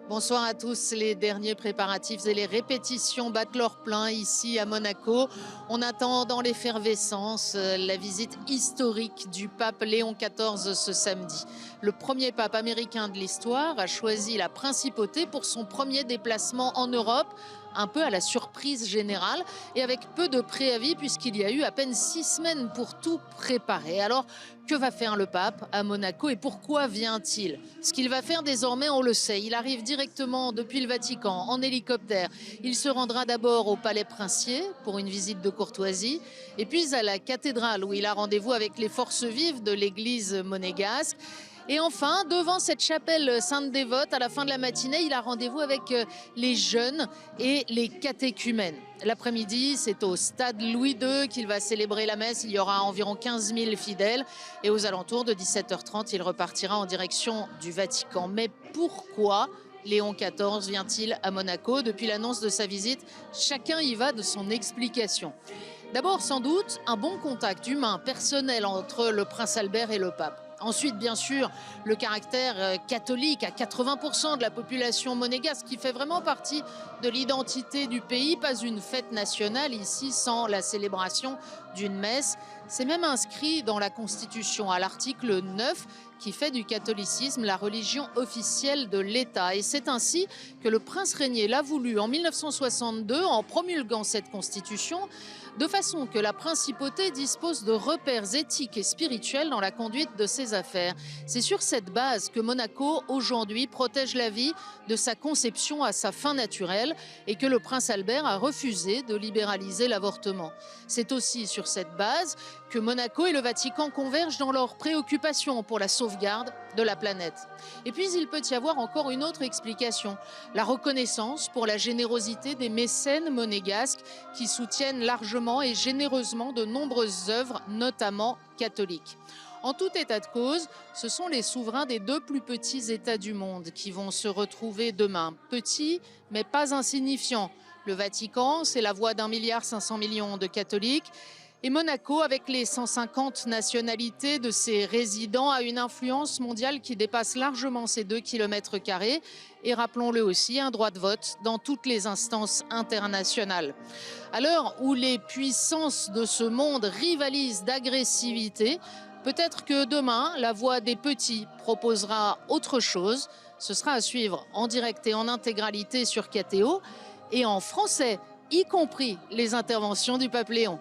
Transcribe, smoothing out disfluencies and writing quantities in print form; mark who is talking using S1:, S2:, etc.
S1: Bonsoir à tous. Les derniers préparatifs et les répétitions battent leur plein ici à Monaco. On attend dans l'effervescence la visite historique du pape Léon XIV ce samedi. Le premier pape américain de l'histoire a choisi la principauté pour son premier déplacement en Europe, un peu à la surprise générale et avec peu de préavis puisqu'il y a eu à peine 6 semaines pour tout préparer. Alors, que va faire le pape à Monaco et pourquoi vient-il? Ce qu'il va faire désormais, on le sait. Il arrive directement depuis le Vatican en hélicoptère. Il se rendra d'abord au Palais Princier pour une visite de courtoisie et puis à la cathédrale où il a rendez-vous avec les forces vives de l'église monégasque. Et enfin, devant cette chapelle Sainte-Dévote, à la fin de la matinée, il a rendez-vous avec les jeunes et les catéchumènes. L'après-midi, c'est au stade Louis II qu'il va célébrer la messe. Il y aura environ 15 000 fidèles. Et aux alentours de 17h30, il repartira en direction du Vatican. Mais pourquoi Léon XIV vient-il à Monaco? Depuis l'annonce de sa visite, chacun y va de son explication. D'abord, sans doute, un bon contact humain, personnel entre le prince Albert et le pape. Ensuite, bien sûr, le caractère catholique à 80% de la population monégasque qui fait vraiment partie de l'identité du pays. Pas une fête nationale ici sans la célébration d'une messe. C'est même inscrit dans la Constitution à l'article 9 qui fait du catholicisme la religion officielle de l'État. Et c'est ainsi que le prince régnier l'a voulu en 1962 en promulguant cette Constitution, de façon que la principauté dispose de repères éthiques et spirituels dans la conduite de ses affaires. C'est sur cette base que Monaco, aujourd'hui, protège la vie de sa conception à sa fin naturelle et que le prince Albert a refusé de libéraliser l'avortement. C'est aussi sur cette base que Monaco et le Vatican convergent dans leurs préoccupations pour la sauvegarde de la planète. Et puis, il peut y avoir encore une autre explication, la reconnaissance pour la générosité des mécènes monégasques qui soutiennent largement et généreusement de nombreuses œuvres, notamment catholiques. En tout état de cause, ce sont les souverains des deux plus petits États du monde qui vont se retrouver demain. Petits, mais pas insignifiants. Le Vatican, c'est la voix d'1,5 milliard de catholiques. Et Monaco, avec les 150 nationalités de ses résidents, a une influence mondiale qui dépasse largement ses 2 km². Et rappelons-le aussi, un droit de vote dans toutes les instances internationales. À l'heure où les puissances de ce monde rivalisent d'agressivité, peut-être que demain, la voix des petits proposera autre chose. Ce sera à suivre en direct et en intégralité sur KTO et en français, y compris les interventions du pape Léon.